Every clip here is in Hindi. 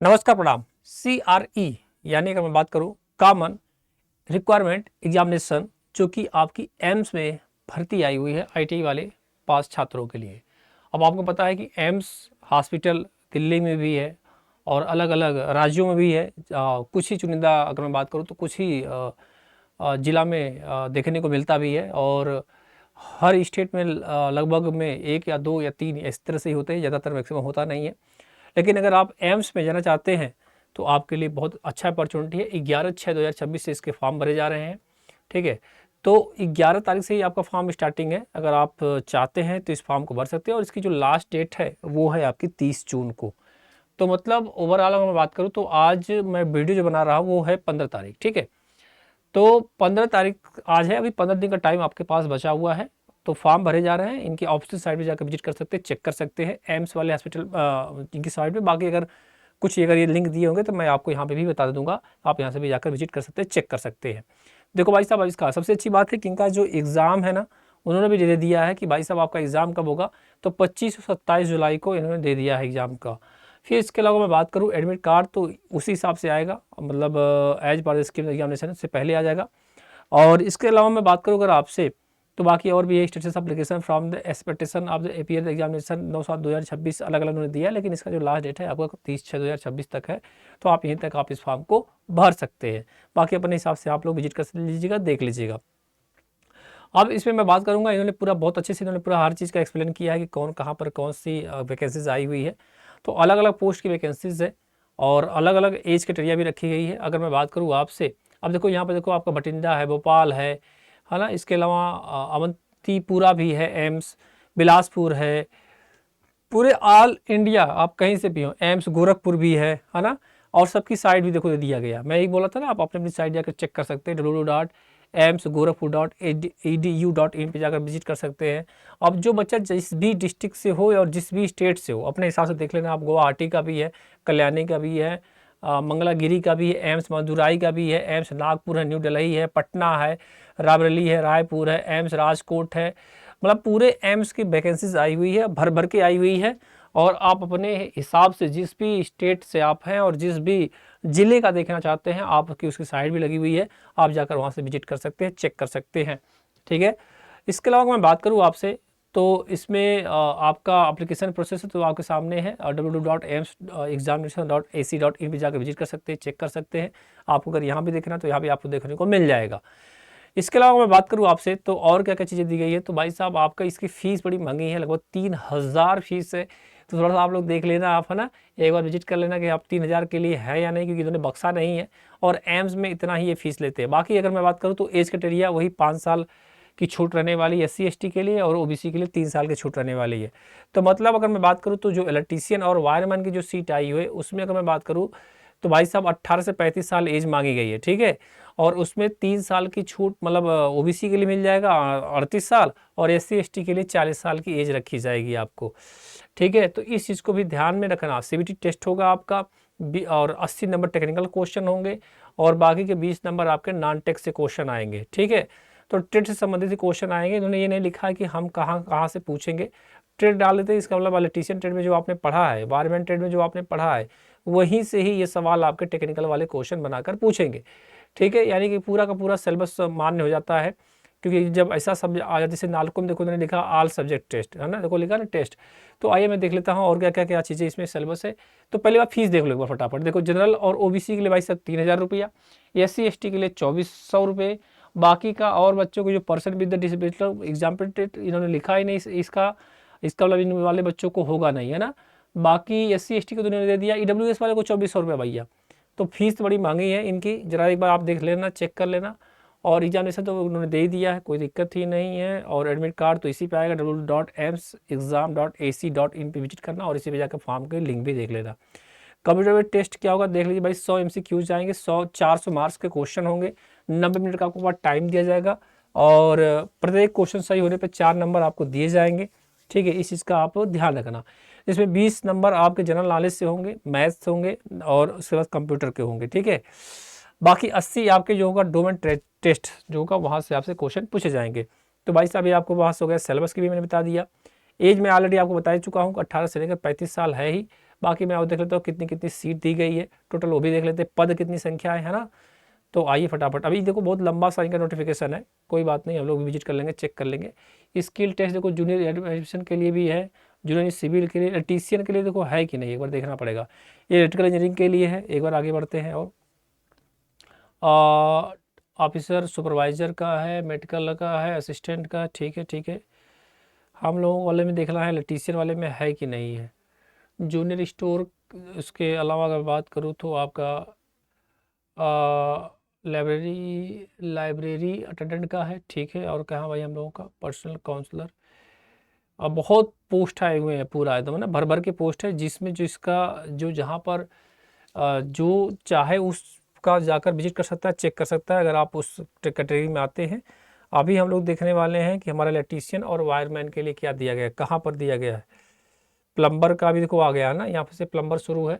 नमस्कार प्रणाम। CRE यानी अगर मैं बात करूं कॉमन रिक्वायरमेंट एग्जामिनेशन, जो कि आपकी एम्स में भर्ती आई हुई है ITI वाले पास छात्रों के लिए। अब आपको पता है कि एम्स हॉस्पिटल दिल्ली में भी है और अलग अलग राज्यों में भी है। कुछ ही चुनिंदा अगर मैं बात करूं तो कुछ ही ज़िला में देखने को मिलता भी है और हर स्टेट में लगभग में एक या दो या तीन इस तरह से ही होते हैं, ज़्यादातर मैक्सिमम होता नहीं है। लेकिन अगर आप एम्स में जाना चाहते हैं तो आपके लिए बहुत अच्छा अपॉर्चुनिटी है। 11/6/2026 से इसके फॉर्म भरे जा रहे हैं। ठीक है, तो 11 तारीख से ही आपका फॉर्म स्टार्टिंग है। अगर आप चाहते हैं तो इस फॉर्म को भर सकते हैं और इसकी जो लास्ट डेट है वो है आपकी 30 जून को। तो मतलब ओवरऑल अगर मैं बात करूँ तो आज मैं वीडियो जो बना रहा हूँ वो है 15 तारीख। ठीक है, तो 15 तारीख आज है, अभी 15 दिन का टाइम आपके पास बचा हुआ है। तो फॉर्म भरे जा रहे हैं, इनकी ऑफिशियल साइट पे जाकर विजिट कर सकते हैं, चेक कर सकते हैं एम्स वाले हॉस्पिटल इनकी साइट पे। बाकी अगर कुछ अगर ये लिंक दिए होंगे तो मैं आपको यहाँ पे भी बता दूंगा, आप यहाँ से भी जाकर विजिट कर सकते हैं, चेक कर सकते हैं। देखो भाई साहब, इसका सबसे अच्छी बात है कि इनका जो एग्ज़ाम है ना, उन्होंने भी दे दिया है कि भाई साहब आपका एग्ज़ाम कब होगा, तो 25 और 27 जुलाई को इन्होंने दे दिया है एग्ज़ाम का। फिर इसके अलावा मैं बात करूँ एडमिट कार्ड, तो उसी हिसाब से आएगा, मतलब एज पर स्कीम एग्जामिनेशन से पहले आ जाएगा। और इसके अलावा मैं बात करूँ अगर आपसे, तो बाकी और भी है status application from the expectation of the APL examination 9/7/2026 अलग अलग उन्होंने दिया है, लेकिन इसका जो लास्ट डेट है आपका 30/6/2026 तक है। तो आप यहीं तक आप इस फॉर्म को भर सकते हैं। बाकी अपने हिसाब से आप लोग विजिट कर लीजिएगा, देख लीजिएगा। अब इसमें मैं बात करूंगा, इन्होंने पूरा बहुत अच्छे से इन्होंने पूरा हर चीज़ का एक्सप्लेन किया है कि कौन कहाँ पर कौन सी वैकेंसीज आई हुई है। तो अलग अलग पोस्ट की वैकेंसीज है और अलग अलग एज क्राइटेरिया भी रखी गई है। अगर मैं बात करूँ आपसे, अब देखो यहाँ पर देखो आपका बठिंडा है, भोपाल है ना। इसके अलावा अवंतीपुरा भी है, एम्स बिलासपुर है, पूरे ऑल इंडिया आप कहीं से भी हो, एम्स गोरखपुर भी है ना। और सबकी साइट भी देखो दे दिया गया। मैं एक बोला था ना, आप अपनी अपनी साइट जाकर चेक कर सकते हैं, www.amsgorakhpur.edu.in पे जाकर विजिट कर सकते हैं। अब जो बच्चा जिस भी डिस्ट्रिक्ट से हो और जिस भी स्टेट से हो, अपने हिसाब से देख लेना। आप गुवाहाटी का भी है, कल्याणी का भी है, मंगलागिरी का भी है, एम्स मदुराई का भी है, एम्स नागपुर है, न्यू दिल्ली है, पटना है, रायबरेली है, रायपुर है, एम्स राजकोट है। मतलब पूरे एम्स की वैकेंसीज आई हुई है, भर भर के आई हुई है। और आप अपने हिसाब से जिस भी स्टेट से आप हैं और जिस भी ज़िले का देखना चाहते हैं, आपकी उसकी साइट भी लगी हुई है, आप जाकर वहाँ से विजिट कर सकते हैं, चेक कर सकते हैं। ठीक है, इसके अलावा मैं बात करूँ आपसे, तो इसमें आपका एप्लीकेशन प्रोसेस है तो आपके सामने है, www.amsexamination.ac.in पे जाकर विजिट कर सकते हैं, चेक कर सकते हैं। आपको अगर यहाँ भी देखना तो यहाँ भी आपको देखने को मिल जाएगा। इसके अलावा मैं बात करूँ आपसे तो और क्या क्या चीज़ें दी गई है, तो भाई साहब आपका इसकी फ़ीस बड़ी महंगी है, लगभग 3000 फीस है। तो थोड़ा सा आप लोग देख लेना, आप है ना, एक बार विजिट कर लेना कि आप 3000 के लिए है या नहीं, क्योंकि इन्होंने बक्सा नहीं है और एम्स में इतना ही ये फीस लेते हैं। बाकी अगर मैं बात करूँ तो एज क्राइटेरिया वही 5 साल की छूट रहने वाली है SC ST के लिए, और OBC के लिए 3 साल की छूट रहने वाली है। तो मतलब अगर मैं बात करूँ तो जो इलेक्ट्रीशियन और वायरमैन की जो सीट आई हुई है उसमें अगर मैं बात करूँ तो भाई साहब 18 से 35 साल एज मांगी गई है। ठीक है, और उसमें 3 साल की छूट, मतलब OBC के लिए मिल जाएगा 38 साल और SC ST के लिए 40 साल की एज रखी जाएगी आपको। ठीक है, तो इस चीज़ को भी ध्यान में रखना। CBT टेस्ट होगा आपका और 80 नंबर टेक्निकल क्वेश्चन होंगे और बाकी के 20 नंबर आपके नॉन टेक से क्वेश्चन आएंगे। ठीक है, तो ट्रेड से संबंधित क्वेश्चन आएंगे। इन्होंने ये नहीं लिखा है कि हम कहाँ कहाँ से पूछेंगे, ट्रेड डाल देते हैं। इसका मतलब इलेक्ट्रीशियन ट्रेड में जो आपने पढ़ा है, वायरमैन ट्रेड में जो आपने पढ़ा है, वहीं से ही ये सवाल आपके टेक्निकल वाले क्वेश्चन बनाकर पूछेंगे। ठीक है, यानी कि पूरा का पूरा सिलेबस मान्य हो जाता है। क्योंकि जब ऐसा सब्जेक्ट आ जाता, जैसे नालको में देखो उन्होंने लिखा ऑल सब्जेक्ट टेस्ट, है ना, देखो लिखा ना टेस्ट। तो आइए मैं देख लेता हूँ और क्या क्या क्या चीज़ें इसमें सिलेबस है। तो पहले बात फीस देख लो एक बार फटाफट। देखो जनरल और OBC के लिए भाई साहब 3000 रुपया, SC ST के लिए 2400 रुपये। बाकी का और बच्चों को जो person with the disability example इन्होंने लिखा ही नहीं इसका इसका मतलब इन वाले बच्चों को होगा नहीं, है ना। बाकी SC ST को तो इन्होंने दे दिया। EWS वाले को 2400 रुपये भैया। तो फीस तो बड़ी महंगी है इनकी, जरा एक बार आप देख लेना, चेक कर लेना। और एग्जामिनेशन तो उन्होंने दे ही दिया है, कोई दिक्कत ही नहीं है। और एडमिट कार्ड तो इसी पे आएगा, www.amsexam.ac.in पे विजिट करना और इसी पे जाकर फॉर्म के लिंक भी देख लेना। कंप्यूटर में टेस्ट क्या होगा देख लीजिए भाई, 100 MCQs जाएंगे, 400 मार्क्स के क्वेश्चन होंगे, 90 मिनट का आपको पास टाइम दिया जाएगा और प्रत्येक क्वेश्चन सही होने पर 4 नंबर आपको दिए जाएंगे। ठीक है, इस चीज़ का आप ध्यान रखना। इसमें 20 नंबर आपके जनरल नॉलेज से होंगे, मैथ्स होंगे और उसके बाद कंप्यूटर के होंगे। ठीक है, बाकी 80 आपके जो होगा डोमेन टेस्ट जो होगा वहाँ से आपसे क्वेश्चन पूछे जाएंगे। तो भाई साहब ये आपको पास हो गया। सिलेबस की भी मैंने बता दिया। एज में ऑलरेडी आपको बता ही चुका हूँ 18 से लेकर 35 साल है ही। बाकी मैं और देख लेता हूँ कितनी कितनी सीट दी गई है टोटल, वो भी देख लेते हैं, पद कितनी संख्या है ना। तो आइए फटाफट, अभी देखो बहुत लंबा सा इनका नोटिफिकेशन है, कोई बात नहीं, हम लोग विजिट कर लेंगे, चेक कर लेंगे। स्किल टेस्ट देखो जूनियर एडमिशन के लिए भी है, जूनियर सिविल के लिए, इलेक्ट्रीशियन के लिए देखो है कि नहीं, एक बार देखना पड़ेगा। ये इलेक्ट्रिकल इंजीनियरिंग के लिए है, एक बार आगे बढ़ते हैं। और ऑफिसर सुपरवाइज़र का है, मेडिकल का है, असिस्टेंट का, ठीक है ठीक है। हम लोगों वाले में देखना है इलेक्ट्रीशियन वाले में है कि नहीं है। जूनियर स्टोर, उसके अलावा अगर बात करूँ तो आपका लाइब्रेरी अटेंडेंट का है, ठीक है। और कहाँ भाई हम लोगों का पर्सनल काउंसलर। अब बहुत पोस्ट आए हुए हैं पूरा एकदम, है ना, भर भर के पोस्ट है, जिसमें जिसका जो जहाँ पर जो चाहे उसका जाकर विजिट कर सकता है, चेक कर सकता है, अगर आप उस कैटेगरी में आते हैं। अभी हम लोग देखने वाले हैं कि हमारा इलेक्ट्रीशियन और वायरमैन के लिए क्या दिया गया है, कहाँ पर दिया गया है। प्लम्बर का भी देखो आ गया है ना, यहाँ से प्लम्बर शुरू है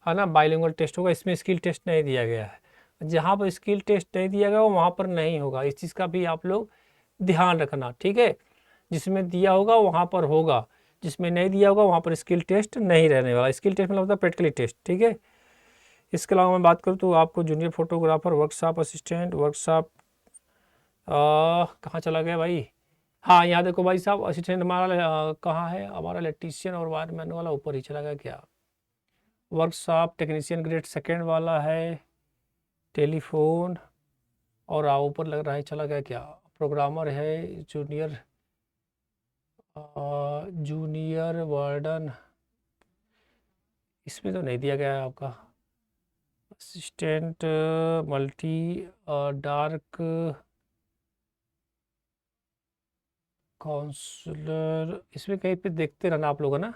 ना, बाइलिंगुअल टेस्ट होगा, इसमें स्किल टेस्ट नहीं दिया गया है। जहाँ पर स्किल टेस्ट नहीं दिया गया वहाँ पर नहीं होगा, इस चीज़ का भी आप लोग ध्यान रखना, ठीक है। जिसमें दिया होगा वहाँ पर होगा, जिसमें नहीं दिया होगा वहाँ पर स्किल टेस्ट नहीं रहने वाला। स्किल टेस्ट मतलब होता है प्रैक्टिकली टेस्ट, ठीक है। इसके अलावा मैं बात करूँ तो आपको junior photographer, workshop assistant, workshop कहाँ चला गया भाई, हाँ यहाँ देखो भाई साहब, असिस्टेंट हमारा कहाँ है, हमारा इलेक्ट्रीशियन और वायरमैन वाला ऊपर ही चला गया क्या। वर्कशॉप टेक्नीशियन ग्रेड सेकेंड वाला है, टेलीफोन, और ऊपर लग रहा है चला गया क्या, प्रोग्रामर है, जूनियर वार्डन, इसमें तो नहीं दिया गया है आपका। असिस्टेंट मल्टी डार्क काउंसलर, इसमें कहीं पे देखते रहना आप लोग, है ना,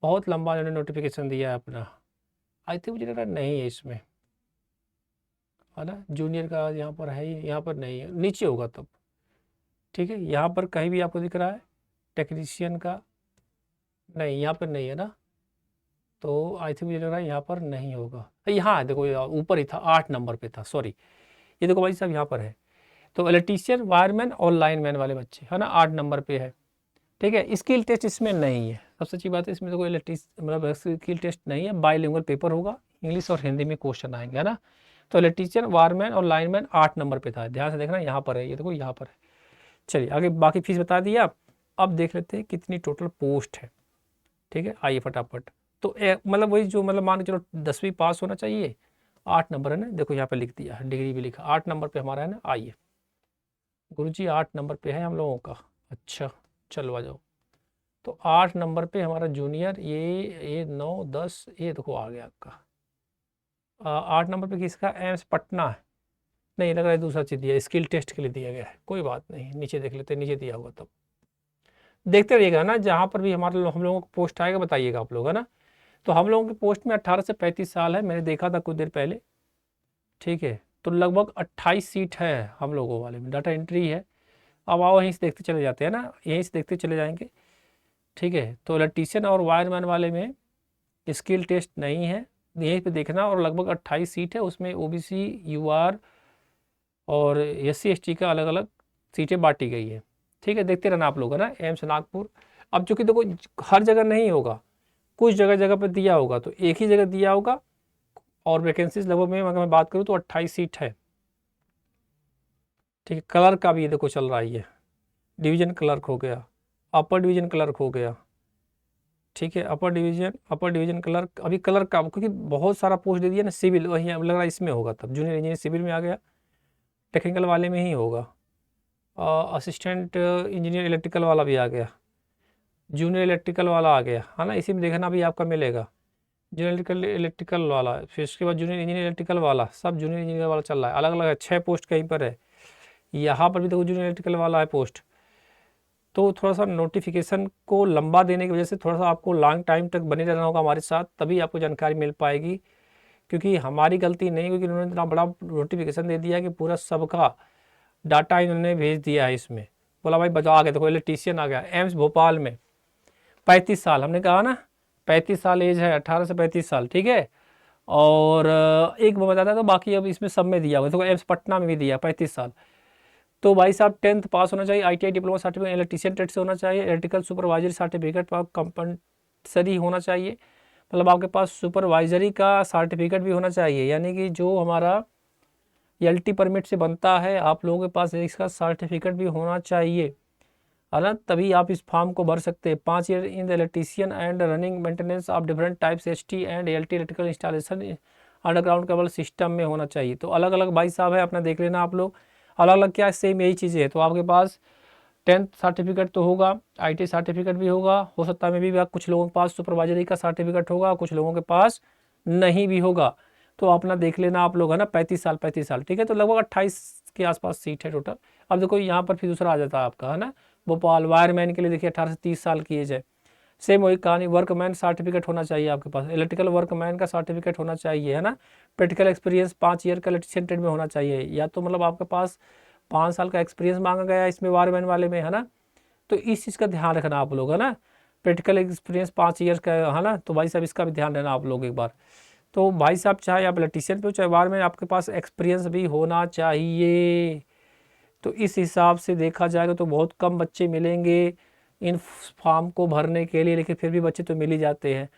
बहुत लंबा उन्होंने नोटिफिकेशन दिया है अपना। आई थिंक मुझे लग रहा नहीं है इसमें, है ना। जूनियर का यहाँ पर है ही, यहाँ पर नहीं है, नीचे होगा तब, ठीक है। यहाँ पर कहीं भी आपको दिख रहा है टेक्नीशियन का, नहीं यहाँ पर नहीं है ना, तो आई थिंक मुझे लग रहा है यहाँ पर नहीं होगा। यहाँ देखो ऊपर ही था, 8 नंबर पे था, सॉरी, ये देखो भाई साहब यहाँ पर है। तो इलेक्ट्रीशियन, वायरमैन और लाइनमैन वाले बच्चे, है ना, 8 नंबर पे है, ठीक है। स्किल टेस्ट इसमें नहीं है, सबसे अच्छी बात है, इसमें तो कोई मतलब स्किल टेस्ट नहीं है, बाइलिंगुअल पेपर होगा, इंग्लिश और हिंदी में क्वेश्चन आएंगे, है ना। तो इलेक्ट्रीशियन, वायरमैन और लाइनमैन 8 नंबर पे था, ध्यान से देखना, यहाँ पर है, ये देखो यहाँ पर है। चलिए आगे, बाकी फीस बता दिया, अब देख लेते हैं कितनी टोटल पोस्ट है, ठीक है। आइए फटाफट, तो मतलब वही जो, मतलब मान के चलो 10वीं पास होना चाहिए, 8 नंबर है ना, देखो यहाँ पे लिख दिया है, डिग्री भी लिखा, 8 नंबर पे हमारा है ना। आइए गुरुजी 8 नंबर पे है हम लोगों का, अच्छा चलो आ जाओ। तो 8 नंबर पे हमारा जूनियर, ये 9 10, ये देखो आ गया आपका। 8 नंबर पे किसका, एम्स पटना है, नहीं लग रहा है, दूसरा चीज़ दिया, स्किल टेस्ट के लिए दिया गया है, कोई बात नहीं, नीचे देख लेते हैं, नीचे दिया हुआ तब देखते रहिएगा ना, जहाँ पर भी हम लोगों को पोस्ट आएगा बताइएगा आप लोग, है ना। तो हम लोगों की पोस्ट में 18 से 35 साल है, मैंने देखा था कुछ देर पहले, ठीक है। तो लगभग 28 सीट है हम लोगों वाले में, डाटा एंट्री है। अब आओ यहीं से देखते चले जाते हैं ना, यहीं से देखते चले जाएंगे, ठीक है। तो इलेक्ट्रीशियन और वायरमैन वाले में स्किल टेस्ट नहीं है, यहीं पे देखना, और लगभग 28 सीट है, उसमें ओबीसी, यूआर और SC ST का अलग अलग सीटें बांटी गई है, ठीक है। देखते रहना आप लोग, है ना, एम्स नागपुर। अब चूंकि देखो हर जगह नहीं होगा, कुछ जगह जगह पर दिया होगा, तो एक ही जगह दिया होगा, और वैकेंसीज लगभग में अगर मैं बात करूँ तो 28 सीट है, ठीक है। कलर का भी ये देखो चल रहा है, डिवीजन क्लर्क हो गया, अपर डिवीजन क्लर्क हो गया, ठीक है। अपर डिवीजन क्लर्क, अभी क्लर्क का क्योंकि बहुत सारा पोस्ट दे दिया ना, सिविल वही लग रहा है इसमें होगा, तब जूनियर इंजीनियर सिविल में आ गया, टेक्निकल वाले में ही होगा। असिस्टेंट इंजीनियर इलेक्ट्रिकल वाला भी आ गया, जूनियर इलेक्ट्रिकल वाला आ गया, है ना, इसी में देखना भी आपका मिलेगा, जूनियर इलेक्ट्रिकल वाला, फिर उसके बाद जूनियर इंजीनियर इलेक्ट्रिकल वाला, सब जूनियर इंजीनियर वाला चल रहा है, अलग अलग है, 6 पोस्ट कहीं पर है, यहाँ पर भी देखो जूनियर इलेक्ट्रिकल वाला है पोस्ट। तो थोड़ा सा नोटिफिकेशन को लंबा देने की वजह से थोड़ा सा आपको लॉन्ग टाइम तक बने रहना होगा हमारे साथ, तभी आपको जानकारी मिल पाएगी, क्योंकि हमारी गलती नहीं, क्योंकि उन्होंने इतना बड़ा नोटिफिकेशन दे दिया कि पूरा सबका डाटा इन्होंने भेज दिया है इसमें। बोला भाई बचाओ, आ गया देखो इलेक्ट्रीशियन आ गया, एम्स भोपाल में 35 साल, हमने कहा ना 35 साल एज है, 18 से 35 साल, ठीक है। और एक मैं बताता तो बाकी अब इसमें सब में दिया हुआ, देखो एम्स पटना में भी दिया 35 साल। तो भाई साहब 10th पास होना चाहिए, ITI diploma certificate electrician trade से होना चाहिए, इलेक्ट्रिकल सुपरवाइजर सर्टिफिकेट कंपलसरी होना चाहिए, मतलब आपके पास सुपरवाइजरी का सर्टिफिकेट भी होना चाहिए, यानी कि जो हमारा एलटी परमिट से बनता है आप लोगों के पास इसका सर्टिफिकेट भी होना चाहिए, है ना, तभी आप इस फॉर्म को भर सकते हैं। 5 year in the electrician and running maintenance of different types ST and LT electrical installation underground cable system में होना चाहिए। तो अलग अलग भाई साहब है, अपना देख लेना आप लोग, अलग अलग क्या सेम यही चीज़ें है। तो आपके पास 10th सर्टिफिकेट तो होगा, आईटी सर्टिफिकेट भी होगा, हो सकता है मे भी कुछ लोगों के पास सुपरवाइजरी का सर्टिफिकेट होगा, कुछ लोगों के पास नहीं भी होगा। तो अपना देख लेना आप लोग, है ना, 35 साल, ठीक है। तो लगभग 28 के आसपास सीट है टोटल। अब देखो यहाँ पर फिर दूसरा आ जाता है आपका, है ना, भोपाल वायरमैन के लिए देखिए 18 से 30 साल की एज है। सेम वही कहानी, वर्कमैन सर्टिफिकेट होना चाहिए आपके पास, इलेक्ट्रिकल वर्कमैन का सर्टिफिकेट होना चाहिए, है ना। प्रैक्टिकल एक्सपीरियंस 5 ईयर का इलेक्ट्रिशियन ट्रेड में होना चाहिए, या तो मतलब आपके पास 5 साल का एक्सपीरियंस मांगा गया है इसमें वायरमैन वाले में, है ना। तो इस चीज़ का ध्यान रखना आप लोग, है ना, प्रैक्टिकल एक्सपीरियंस 5 ईयर्स का है ना। तो भाई साहब इसका भी ध्यान देना आप लोग एक बार। तो भाई साहब चाहे आप इलेक्ट्रीशियन पे हो चाहे वायर में, आपके पास एक्सपीरियंस भी होना चाहिए। तो इस हिसाब से देखा जाएगा तो बहुत कम बच्चे मिलेंगे इन फॉर्म को भरने के लिए, लेकिन फिर भी बच्चे तो मिल ही जाते हैं।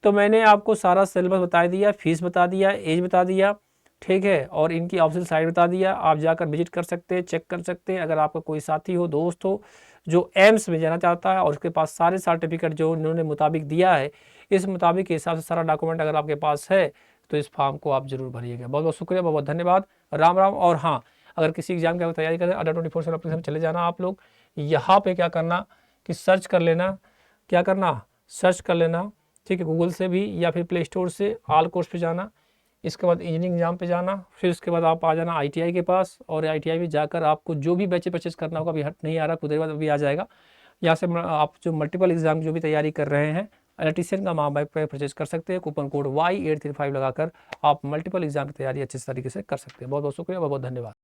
तो मैंने आपको सारा सिलेबस बता दिया, फीस बता दिया, एज बता दिया, ठीक है, और इनकी ऑफिशियल साइट बता दिया। आप जाकर विजिट कर सकते हैं, चेक कर सकते हैं। अगर आपका कोई साथी हो, दोस्त हो जो एम्स में जाना चाहता है और उसके पास सारे सर्टिफिकेट जो उन्होंने मुताबिक दिया है, इस मुताबिक के हिसाब से सारा डॉक्यूमेंट अगर आपके पास है तो इस फॉर्म को आप जरूर भरिएगा। बहुत बहुत शुक्रिया, बहुत बहुत धन्यवाद, राम राम। और हाँ, अगर किसी एग्जाम की तैयारी करें, अड्डा 24/7 एप्लीकेशन चले जाना आप लोग। यहाँ पे क्या करना कि सर्च कर लेना, क्या करना, सर्च कर लेना, ठीक है, गूगल से भी या फिर प्ले स्टोर से ऑल कोर्स पे जाना। इसके बाद इंजीनियरिंग एग्जाम पे जाना, फिर उसके बाद आप आ जाना आईटीआई के पास, और आईटीआई में जाकर आपको जो भी बैच परचेज करना होगा, अभी हट नहीं आ रहा, कुछ देर बाद अभी आ जाएगा। यहाँ से आप जो मल्टीपल एग्जाम जो भी तैयारी कर रहे हैं, इलेक्ट्रीशियन का महाबाइक पे परचेज कर सकते हैं। कूपन कोड Y835 लगाकर आप मल्टीपल एग्जाम की तैयारी अच्छे तरीके से कर सकते हैं। बहुत बहुत शुक्रिया, बहुत बहुत धन्यवाद।